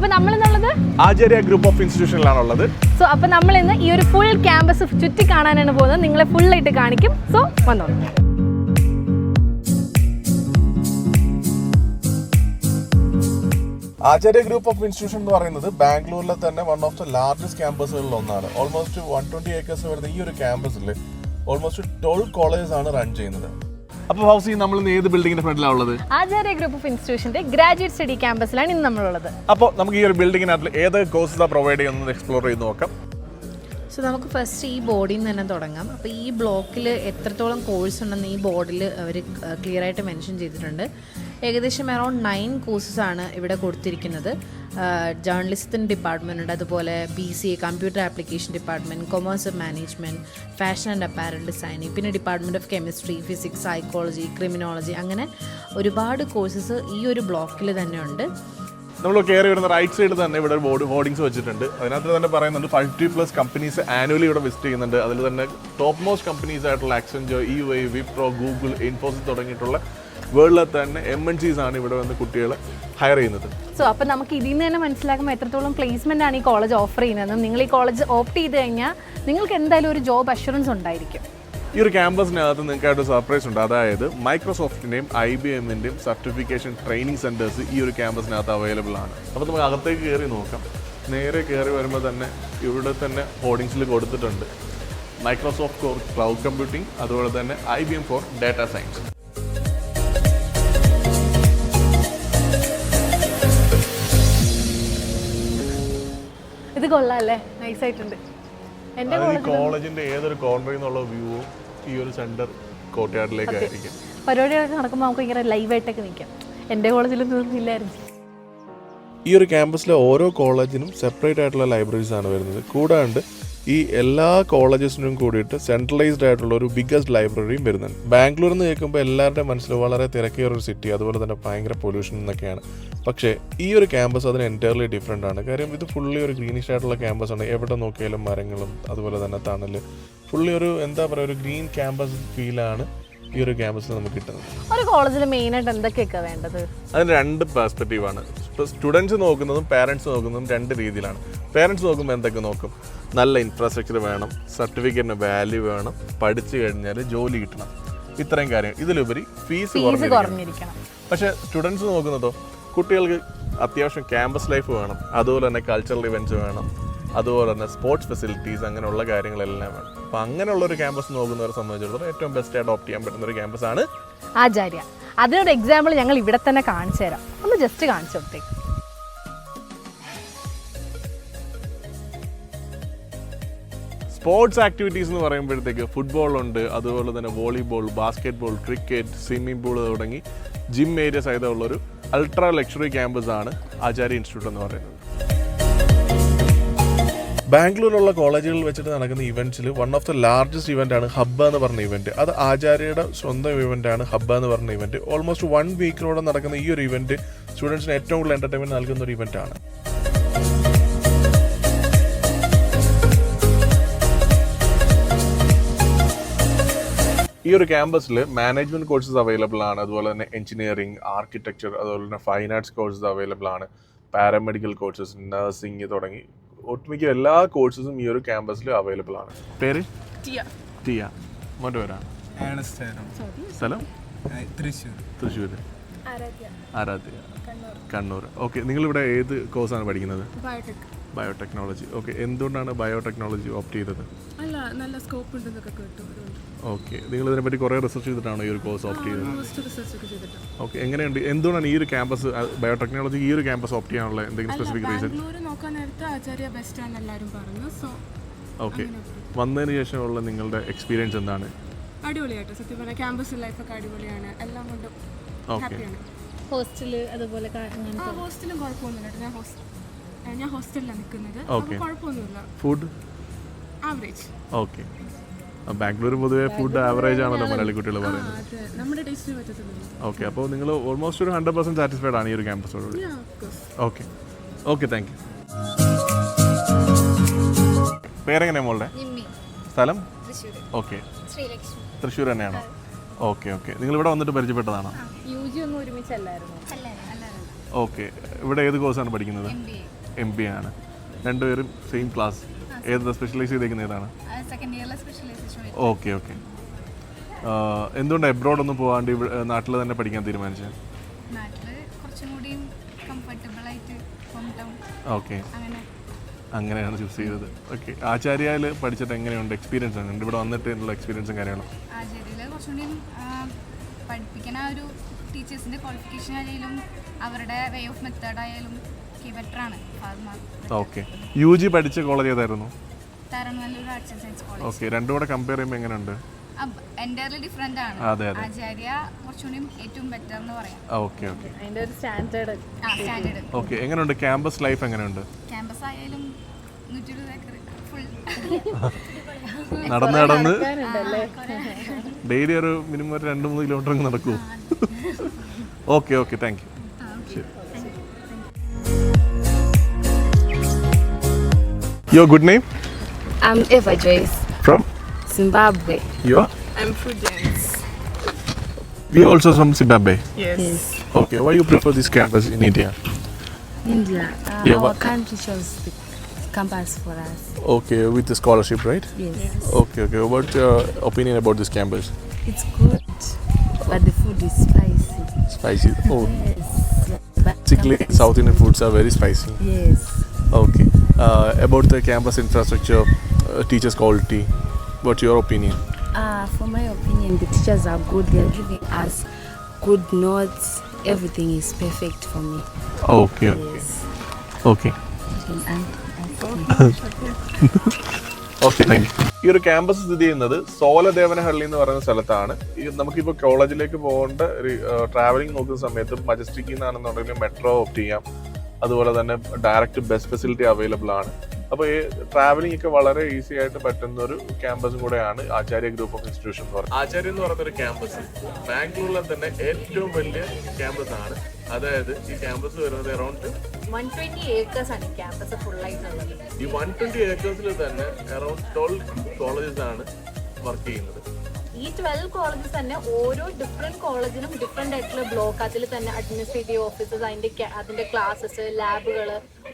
അപ്പോൾ നമ്മളിന്നുള്ളത് ആചാര്യ group of ഇൻസ്റ്റിറ്റ്യൂഷനിലാണുള്ളത്. So അപ്പോൾ നമ്മൾ ഇന്ന് ഈ ഒരു ഫുൾ ക്യാമ്പസ് ചുറ്റി കാണാനാണ് പോകുന്നത്. നിങ്ങളെ ഫുള്ളായിട്ട് കാണിക്കും. സോ വന്നോളൂ. ആചാര്യ ഗ്രൂപ്പ് ഓഫ് ഇൻസ്റ്റിറ്റ്യൂഷൻ എന്ന് പറയുന്നത് ബാംഗ്ലൂരിലെ തന്നെ വൺ ഓഫ് ദ ലാർജസ്റ്റ് ക്യാമ്പസുകളിൽ ഒന്നാണ്. ഓൾമോസ്റ്റ് 120 ഏക്കേഴ്സ് വരുന്ന ഈ ഒരു ക്യാമ്പസിൽ ഓൾമോസ്റ്റ് 12 കോളേജസ് ആണ് റൺ ചെയ്യുന്നത്. അപ്പോൾ ഹൗസ് നമ്മൾ ഇന്ന് ഏത് ബിൽഡിങ്ങിന്റെ ഫ്രണ്ടിലാണ് ഉള്ളത്? ആചാര്യ ഗ്രൂപ്പ് ഓഫ് ഇൻസ്റ്റിറ്റ്യൂഷന്റെ ഗ്രാജുവേറ്റ് സ്റ്റഡി ക്യാമ്പസിലാണ് ഇന്ന് നമ്മളുള്ളത്. അപ്പോൾ നമുക്ക് ഈ ഒരു ബിൽഡിങ്ങിനകത്ത് ഏത് കോഴ്സാണ് പ്രൊവൈഡ് ചെയ്യുന്നത് എക്സ്പ്ലോർ ചെയ്ത് നോക്കാം. സോ നമുക്ക് ഫസ്റ്റ് ഈ ബോർഡിൽ നിന്ന് തന്നെ തുടങ്ങാം. അപ്പോൾ ഈ ബ്ലോക്കിൽ എത്രത്തോളം കോഴ്സ് ഉണ്ടെന്ന് ഈ ബോർഡിൽ അവർ ക്ലിയർ ആയിട്ട് മെൻഷൻ ചെയ്തിട്ടുണ്ട്. ഏകദേശം അറൗണ്ട് 9 കോഴ്സസ് ആണ് ഇവിടെ കൊടുത്തിരിക്കുന്നത്. ജേർണലിസത്തിന് ഡിപ്പാർട്ട്മെൻ്റ് ഉണ്ട്, അതുപോലെ BCA computer application department, commerce management, fashion and apparel designing, പിന്നെ department of chemistry, physics, psychology, criminology, അങ്ങനെ ഒരുപാട് കോഴ്സസ് ഈ ഒരു ബ്ലോക്കിൽ തന്നെ ഉണ്ട്. നമ്മൾ കയറി വരുന്ന റൈറ്റ് സൈഡിൽ തന്നെ ഇവിടെ ഒരു ബോർഡിങ്സ് വെച്ചിട്ടുണ്ട്. അതിനകത്ത് തന്നെ പറയുന്നുണ്ട് 50+ കമ്പനീസ് ആനുവലി ഇവിടെ വിസിറ്റ് ചെയ്യുന്നുണ്ട്. അതിൽ തന്നെ ടോപ്പ് മോസ്റ്റ് കമ്പനീസ് ആയിട്ടുള്ള Accenture, EY, Wipro, Google, Infosys തുടങ്ങിയിട്ടുള്ള വേൾഡിലെ തന്നെ MNCs ആണ് ഇവിടെ വന്ന് കുട്ടികളെ ഹയർ ചെയ്യുന്നത്. സോ അപ്പോൾ നമുക്ക് ഇതിൽ നിന്ന് തന്നെ മനസ്സിലാക്കുമ്പോൾ എത്രത്തോളം പ്ലേസ്മെൻ്റ് ആണ് ഈ കോളേജ് ഓഫർ ചെയ്യുന്നത്. നിങ്ങൾ ഈ കോളേജ് ഓപ്റ്റ് ചെയ്ത് കഴിഞ്ഞാൽ നിങ്ങൾക്ക് എന്തായാലും ഒരു ജോബ് അഷുറൻസ് ഉണ്ടായിരിക്കും. ഈ ഒരു ക്യാമ്പസിനകത്ത് നിങ്ങൾക്കായിട്ട് സർപ്രൈസ് ഉണ്ട്. അതായത് മൈക്രോസോഫ്റ്റിൻ്റെയും IBMൻ്റെയും സർട്ടിഫിക്കേഷൻ ട്രെയിനിങ് സെൻറ്റേഴ്സ് ഈ ഒരു ക്യാമ്പസിനകത്ത് അവൈലബിൾ ആണ്. അപ്പോൾ നമുക്ക് അകത്തേക്ക് കയറി നോക്കാം. നേരെ കയറി വരുമ്പോൾ തന്നെ ഇവിടെ തന്നെ ഹോർഡിങ്സിൽ കൊടുത്തിട്ടുണ്ട് മൈക്രോസോഫ്റ്റ് ഫോർ ക്ലൗഡ് കമ്പ്യൂട്ടിംഗ്, അതുപോലെ തന്നെ IBM ഫോർ ഡാറ്റാ സയൻസ്. ഇത് കൊള്ളാല്ലേ, നൈസായിട്ടുണ്ട്. എൻ്റെ കോളേജിന്റെ ഏതൊരു കോർണറിൽ നിന്നുള്ള വ്യൂവും ഈ ഒരു സെന്റർ കോർട്ട്യാർഡിലേക്കായിരിക്കും. പരിപാടികളൊക്കെ നടക്കുമ്പോൾ നമുക്ക് ഇങ്ങനെ ലൈവായിട്ടൊക്കെ നിൽക്കാം. എൻ്റെ കോളേജിലൊന്നും ഇല്ലായിരുന്നു. ഈ ഒരു ക്യാമ്പസിലെ ഓരോ കോളേജിനും സെപ്പറേറ്റ് ആയിട്ടുള്ള ലൈബ്രറീസ് ആണ് വരുന്നത്. കൂടാണ്ട് ഈ എല്ലാ കോളേജസിനും കൂടിയിട്ട് സെൻട്രലൈസ്ഡ് ആയിട്ടുള്ള ഒരു ബിഗ്ഗസ്റ്റ് ലൈബ്രറിയും വരുന്നുണ്ട്. ബാംഗ്ലൂർ എന്ന് കേൾക്കുമ്പോൾ എല്ലാവരുടെ മനസ്സിൽ വളരെ തിരക്കേറിയ ഒരു സിറ്റി, അതുപോലെ തന്നെ ഭയങ്കര പൊല്യൂഷൻ എന്നൊക്കെയാണ്. പക്ഷേ ഈ ഒരു ക്യാമ്പസ് അതിന് എൻറ്റയർലി ഡിഫറെൻ്റ് ആണ്. കാര്യം ഇത് ഫുള്ളി ഒരു ഗ്രീനിഷ് ആയിട്ടുള്ള ക്യാമ്പസാണ്. എവിടെ നോക്കിയാലും മരങ്ങളും അതുപോലെ തന്നെ തണൽ, ഫുള്ളി ഒരു എന്താ പറയുക, ഒരു ഗ്രീൻ ക്യാമ്പസ് ഫീലാണ് ഈ ഒരു ക്യാമ്പസിൽ നമുക്ക് കിട്ടുന്നത്. ഒരു കോളേജിൽ മെയിനായിട്ട് എന്തൊക്കെയൊക്കെ വേണ്ടത്? അതിന് 2 പെർസ്പെക്റ്റീവാണ്. ഇപ്പോൾ സ്റ്റുഡൻസ് നോക്കുന്നതും പാരൻസ് നോക്കുന്നതും 2 രീതിയിലാണ്. പാരൻസ് നോക്കുമ്പോൾ എന്തൊക്കെ നോക്കും? നല്ല ഇൻഫ്രാസ്ട്രക്ചർ വേണം, സർട്ടിഫിക്കറ്റിന് വാല്യൂ വേണം, പഠിച്ചു കഴിഞ്ഞാൽ ജോലി കിട്ടണം, ഇത്രയും കാര്യങ്ങൾ. ഇതിലുപരി ഫീസ് കുറഞ്ഞിരിക്കണം. പക്ഷേ സ്റ്റുഡൻസ് നോക്കുന്നതോ, കുട്ടികൾക്ക് അത്യാവശ്യം ക്യാമ്പസ് ലൈഫ് വേണം, അതുപോലെ തന്നെ കൾച്ചറൽ ഇവൻറ്റ്സ് വേണം, അതുപോലെ തന്നെ സ്പോർട്സ് ഫെസിലിറ്റീസ്, അങ്ങനെയുള്ള കാര്യങ്ങളെല്ലാം വേണം. അപ്പോൾ അങ്ങനെയുള്ള ഒരു ക്യാമ്പസ് നോക്കുന്നവരെ സംബന്ധിച്ചിടത്തോളം ഏറ്റവും ബെസ്റ്റ് ആയിട്ട് ഓപ്റ്റ് ചെയ്യാൻ പറ്റുന്ന ഒരു ക്യാമ്പസാണ് ആചാര്യ. അതിനൊരു എക്സാമ്പിൾ ഞങ്ങൾ ഇവിടെ തന്നെ കാണിച്ചു തരാം. ഒന്ന് ജസ്റ്റ് കാണിച്ചു കൊടുത്തേക്ക്. സ്പോർട്സ് ആക്ടിവിറ്റീസ് എന്ന് പറയുമ്പോഴത്തേക്ക് ഫുട്ബോളുണ്ട്, അതുപോലെ തന്നെ volleyball, basketball, cricket, swimming pool തുടങ്ങി ജിം ഏരിയ സഹിതമുള്ളൊരു അൾട്രാ ലക്ഷറി ക്യാമ്പസാണ് ആചാര്യ ഇൻസ്റ്റിറ്റ്യൂട്ട് എന്ന് പറയുന്നത്. ബാംഗ്ലൂരിലുള്ള കോളേജുകളിൽ വെച്ചിട്ട് നടക്കുന്ന ഇവൻറ്റ്സിൽ one of the largest event ആണ് ഹബ്ബ് എന്ന് പറഞ്ഞ ഇവൻറ്റ്. അത് ആചാര്യയുടെ സ്വന്തം ഇവൻ്റാണ് ഹബ്ബ് എന്ന് പറഞ്ഞ ഇവൻറ്റ്. ഓൾമോസ്റ്റ് 1 വീക്കിലൂടെ നടക്കുന്ന ഈ ഒരു ഇവൻറ്റ് സ്റ്റുഡൻസിന് ഏറ്റവും കൂടുതൽ എൻ്റർടൈൻമെൻറ്റ് നൽകുന്ന ഒരു ഇവൻ്റാണ്. ഈ ഒരു ക്യാമ്പസിൽ മാനേജ്മെൻറ്റ് കോഴ്സസ് അവൈലബിൾ ആണ്, അതുപോലെ തന്നെ എഞ്ചിനീയറിംഗ്, ആർക്കിടെക്ചർ, അതുപോലെ തന്നെ ഫൈൻ ആർട്സ് കോഴ്സസ് അവൈലബിൾ ആണ്, പാരാമെഡിക്കൽ കോഴ്സസ്, നഴ്സിംഗ് തുടങ്ങി ഒട്ടുമിക്ക എല്ലാ കോഴ്സസും ഈ ഒരു ക്യാമ്പസിൽ അവൈലബിൾ ആണ്. പേര്? ടിയ. മോൻ്റെ പേരാണ്? സ്ഥലം? തൃശ്ശൂർ. ആരാധ്യ, കണ്ണൂർ. ഓക്കെ, നിങ്ങളിവിടെ ഏത് കോഴ്സാണ് പഠിക്കുന്നത്? ബയോടെക്നോളജി. ഓക്കെ, എന്തുകൊണ്ടാണ് ബയോടെക്നോളജി ഓപ്റ്റ് ചെയ്തത്? നല്ല സ്കോപ്പ് ഉണ്ടെന്നൊക്കെ കേട്ടു. ഓക്കെ, നിങ്ങൾ ഇതിനെപ്പറ്റി കുറേ റിസർച്ച് ചെയ്തിട്ടാണോ ഈ ഒരു കോഴ്സ് ഓപ്റ്റ് ചെയ്തത്? ഓക്കെ, എങ്ങനെയുണ്ട്, എന്തുകൊണ്ടാണ് ഈ ഒരു ക്യാമ്പസ് ബയോടെക്നോളജി ഈ ഒരു ക്യാമ്പസ് ഓപ്റ്റ് ചെയ്യാനുള്ള എന്തെങ്കിലും സ്പെസിഫിക് റീസൺ? നോക്കാൻ നേരത്തെ ആചാര്യ ബെസ്റ്റ് ആണ് എല്ലാവരും പറഞ്ഞു. സോ ഓക്കെ, വന്നതിന് ശേഷമുള്ള നിങ്ങളുടെ എക്സ്പീരിയൻസ് എന്താണ്? അടിപൊളിയായിട്ട്, സത്യം പറഞ്ഞാൽ ക്യാമ്പസ് ലൈഫൊക്കെ അടിപൊളിയാണ്, എല്ലാം കൊണ്ടും ഹാപ്പിയാണ്. ഹോസ്റ്റല് അതുപോലെ ഹോസ്റ്റലും കുഴപ്പമൊന്നുമില്ല. ഞാൻ ഹോസ്റ്റലിലാണ് നിൽക്കുന്നത്. കുഴപ്പമൊന്നുമില്ല. Food average. ഓക്കെ, ബാംഗ്ലൂർ പൊതുവേ ഫുഡ് ആവറേജ് ആണല്ലോ മലയാളി കുട്ടികൾ പറയുന്നത്. നമ്മുടെ ടേസ്റ്റിന് പറ്റത്തില്ല. ഓക്കെ, അപ്പോൾ നിങ്ങൾ ഓൾമോസ്റ്റ് ഒരു 100% സാറ്റിസ്ഫൈഡ് ആണ് ഈ ഒരു ക്യാമ്പസോട്? Okay, okay, thank you. പേരെങ്ങനെയാണ് മോളുടെ? സ്ഥലം? ഓക്കെ, തൃശ്ശൂർ തന്നെയാണോ? Okay, okay. നിങ്ങൾ ഇവിടെ വന്നിട്ട് പരിചയപ്പെട്ടതാണോ? UG ഒന്നും ഒരുമിച്ചല്ലായിരുന്നു. ഓക്കെ. ഇവിടെ ഏത് കോഴ്സാണ് പഠിക്കുന്നത്? MBA ആണ്. രണ്ടുപേരും സെയിം ക്ലാസ്. ഏത് സ്പെഷ്യലൈസ് ചെയ്തേക്കുന്ന ഏതാണ്? സെക്കൻഡ് ഇയറിലെ സ്പെഷ്യലൈസേഷൻ. Okay okay. എന്തുകൊണ്ട് എബ്രോഡ് ഒന്നും പോകാണ്ട് ഇവിടെ നാട്ടിൽ തന്നെ പഠിക്കാൻ തീരുമാനിച്ചത്? നാട്ടിൽ കുറച്ചും കൂടിയും കംഫർട്ടബിൾ ആയിട്ട് ഹോം ടൗൺ. ഓക്കെ, അങ്ങനെ അങ്ങനെയാണ് ചൂസ് ചെയ്തത്. ഓക്കെ. ആചാര്യയിൽ പഠിച്ചിട്ട് എങ്ങനെയുണ്ട്? എക്സ്പീരിയൻസ് ആണ് ഇവിടെ വന്നിട്ടുള്ള എക്സ്പീരിയൻസും കാര്യങ്ങളും? ആചാര്യയിൽ കുറച്ചും കൂടിയും പഠിപ്പിക്കുന്ന ആ ഒരു ടീച്ചേഴ്സിൻ്റെ ക്വാളിഫിക്കേഷൻ ആയാലും അവരുടെ വേ ഓഫ് മെത്തേഡ് ആയാലും ബെറ്ററാണ്. ഓക്കെ. UG പഠിച്ച കോളേജ് ഏതായിരുന്നു? Tharanallur arts and science college. Okay. രണ്ടും കൂടെ കമ്പയർ ചെയ്യുമ്പോൾ എങ്ങനെയുണ്ട്? എൻ്റയർലി ഡിഫറെൻ്റ് ആണ്. അതെ അതെ. ആചാര്യ കുറച്ചുകൂടിയും ഏറ്റവും ബെറ്റർ എന്ന് പറയാം. Okay okay. അതിൻ്റെ ഒരു സ്റ്റാൻഡേർഡ്. സ്റ്റാൻഡേർഡ്. ഓക്കെ. എങ്ങനെയുണ്ട് ക്യാമ്പസ് ലൈഫ്? എങ്ങനെയുണ്ട്? ക്യാമ്പസ് ആയാലും 120 ഏക്കർ ഫുൾ നടന്ന് നടന്ന് ഡെയിലി ഒരു മിനിമം ഒരു 2-3 കിലോമീറ്റർ നടക്കൂ. Okay okay, thank U. ശരി. Your good name? I'm Eva Joyce, From? Zimbabwe. You are? I'm Prudence. We are also from Zimbabwe. Yes. Okay. Why you prefer this campus in India? India. Yeah, Our what- country chose the campus for us. Okay, with the scholarship, right? Yes. Okay okay. What's your opinion about this campus? It's good, but the food is spicy. Spicy. Oh, Yes. But basically campus is South Indian good. foods are very spicy. Yes. Okay. About the campus infrastructure, teachers' quality, what's your opinion? For my opinion, the teachers are good. They are giving us good notes. Everything is perfect for me. Okay okay. Yes. Okay. And okay, thank U. ഈ ഒരു campus സ്ഥിതി ചെയ്യുന്നത് സോലദേവനഹള്ളി എന്ന് പറയുന്ന സ്ഥലത്താണ്. ഈ നമുക്കിപ്പോൾ കോളേജിലേക്ക് പോകേണ്ട ഒരു ട്രാവലിംഗ് നോക്കുന്ന സമയത്ത് മജസ്റ്റിക്കിൽ നിന്നാണെന്നുണ്ടെങ്കിൽ മെട്രോ ഓപ്റ്റ് ചെയ്യാം. അതുപോലെ തന്നെ ഡയറക്റ്റ് ബസ് ഫെസിലിറ്റി അവൈലബിൾ ആണ്. അപ്പോൾ ഈ ട്രാവലിംഗ് ഒക്കെ വളരെ ഈസി ആയിട്ട് പറ്റുന്ന ഒരു ക്യാമ്പസും കൂടെയാണ് ആചാര്യ ഗ്രൂപ്പ് ഓഫ് ഇൻസ്റ്റിറ്റ്യൂഷൻ എന്ന് പറയുന്നത്. ആചാര്യ എന്ന് പറയുന്ന ഒരു ക്യാമ്പസ് ബാംഗ്ലൂരിലെ തന്നെ ഏറ്റവും വലിയ ക്യാമ്പസ് ആണ്. അതായത് ഈ ക്യാമ്പസ് വരുന്നത് അറൗണ്ട് 120 acres ആണ് ഈ ക്യാമ്പസ് ഫുള്ളായിട്ടുള്ളത്. ഈ 120 ഏക്കേഴ്സിൽ തന്നെ അറൗണ്ട് 12 കോളേജസ് ആണ് വർക്ക് ചെയ്യുന്നത്. ഈ 12 കോളേജസ് തന്നെ ഓരോ ഡിഫറെന്റ് കോളേജിനും ഡിഫറെന്റ് ആയിട്ടുള്ള ബ്ലോക്ക്, അതിൽ തന്നെ അഡ്മിനിസ്ട്രേറ്റീവ് ഓഫീസസ്, അതിന്റെ ക്ലാസ്സസ്, ലാബുകൾ,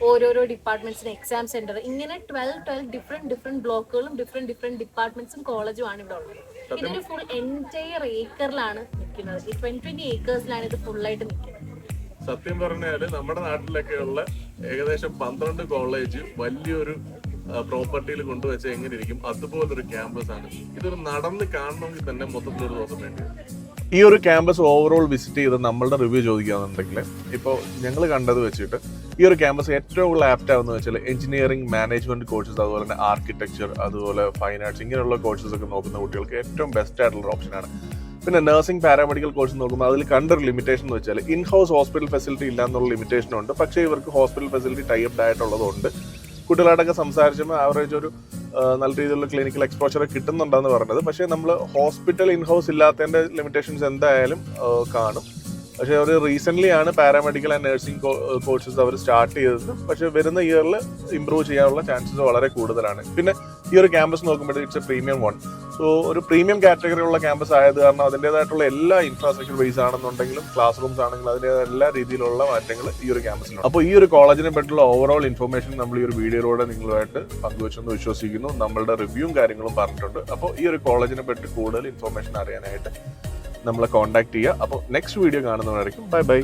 ഓരോരോ ഡിപ്പാർട്ട്മെന്റ്സിന് എക്സാം സെന്റർ, ഇങ്ങനെ 12 ഡിഫറെന്റ് ബ്ലോക്കുകളും ഡിഫറെന്റ് ഡിപ്പാർട്ട്മെന്റ്സും കോളേജും ആണ് ഇവിടെ ഉള്ളത്. ഇതൊരു ഫുൾ എൻറ്റയർ ഏക്കറിലാണ് നിൽക്കുന്നത്. ഈ 20 ഏക്കേഴ്സിലാണ് ഇത് ഫുള്ളായിട്ട് നിൽക്കുന്നത്. സത്യം പറഞ്ഞാല് നമ്മുടെ നാട്ടിലൊക്കെയുള്ള ഏകദേശം 12 കോളേജ് വലിയൊരു പ്രോപ്പർട്ടിയിൽ കൊണ്ടുവച്ച എങ്ങനെ ഇരിക്കും അതുപോലൊരു ക്യാമ്പസ് ആണ്. ഇതൊരു നടന്ന് കാണണമെങ്കിൽ തന്നെ മൊത്തത്തിലൊരു ദിവസം വേണ്ടി വരും. ഈ ഒരു ക്യാമ്പസ് ഓവറോൾ വിസിറ്റ് ചെയ്ത് നമ്മളുടെ റിവ്യൂ ചോദിക്കുകയാണെന്നുണ്ടെങ്കിൽ ഇപ്പോൾ ഞങ്ങൾ കണ്ടത് വെച്ചിട്ട് ഈ ഒരു ക്യാമ്പസ് ഏറ്റവും കൂടുതൽ ആപ്റ്റ് ആവുന്നത് വെച്ചാൽ എഞ്ചിനീയറിംഗ്, മാനേജ്മെന്റ് കോഴ്സസ്, അതുപോലെ തന്നെ ആർക്കിടെക്ചർ, അതുപോലെ ഫൈൻ ആർട്സ്, ഇങ്ങനെയുള്ള കോഴ്സസ് ഒക്കെ നോക്കുന്ന കുട്ടികൾക്ക് ഏറ്റവും ബെസ്റ്റ് ആയിട്ടുള്ള ഓപ്ഷനാണ്. പിന്നെ നഴ്സിംഗ്, പാരാമെഡിക്കൽ കോഴ്സ് നോക്കുമ്പോൾ അതിൽ കണ്ടൊരു ലിമിറ്റേഷൻ എന്ന് വെച്ചാൽ ഇൻ ഹൗസ് ഹോസ്പിറ്റൽ ഫെസിലിറ്റി ഇല്ല എന്നുള്ള ലിമിറ്റേഷൻ ഉണ്ട്. പക്ഷേ ഇവർക്ക് ഹോസ്പിറ്റൽ ഫെസിലിറ്റി ടൈപ്ഡ് ആയിട്ടുള്ളതുകൊണ്ട് കുട്ടികളായിട്ടൊക്കെ സംസാരിച്ചപ്പോൾ ആവറേജ് ഒരു നല്ല രീതിയിലുള്ള ക്ലിനിക്കൽ എക്സ്പോഷർ കിട്ടുന്നുണ്ടെന്ന് പറഞ്ഞത്. പക്ഷേ നമ്മൾ ഹോസ്പിറ്റൽ ഇൻ ഹൗസ് ഇല്ലാത്തതിൻ്റെ ലിമിറ്റേഷൻസ് എന്തായാലും കാണും. പക്ഷേ അവർ റീസെൻ്റ്ലി ആണ് പാരാമെഡിക്കൽ ആൻഡ് നഴ്സിംഗ് കോഴ്സസ് അവർ സ്റ്റാർട്ട് ചെയ്തത്. പക്ഷേ വരുന്ന ഇയറിൽ ഇമ്പ്രൂവ് ചെയ്യാനുള്ള ചാൻസസ് വളരെ കൂടുതലാണ്. പിന്നെ ഈ ഒരു ക്യാമ്പസ് നോക്കുമ്പോൾ it's A premium one. So ഒരു പ്രീമിയം കാറ്റഗറി ഉള്ള ക്യാമ്പസ് ആയത് കാരണം അതിൻ്റേതായിട്ടുള്ള എല്ലാ ഇൻഫ്രാസ്ട്രക്ചർ ബേസ് ആണെന്നുണ്ടെങ്കിലും ക്ലാസ് റൂംസ് ആണെങ്കിലും അതിൻ്റെതായ എല്ലാ രീതിയിലുള്ള മാറ്റങ്ങൾ ഈ ഒരു ക്യാമ്പസിലുണ്ട്. അപ്പോൾ ഈ ഒരു കോളേജിനെ പറ്റിയുള്ള ഓവറോൾ ഇൻഫർമേഷൻ നമ്മൾ ഈ ഒരു വീഡിയോയിലൂടെ നിങ്ങളുമായിട്ട് പങ്കുവെച്ചെന്ന് വിശ്വസിക്കുന്നു. നമ്മളുടെ റിവ്യൂവും കാര്യങ്ങളും പറഞ്ഞിട്ടുണ്ട്. അപ്പോൾ ഈ ഒരു കോളേജിനെ പറ്റി കൂടുതൽ ഇൻഫർമേഷൻ അറിയാനായിട്ട് നമ്മളെ കോൺടാക്ട് ചെയ്യുക. അപ്പോൾ നെക്സ്റ്റ് വീഡിയോ കാണുന്നവരായിരിക്കും. Bye by.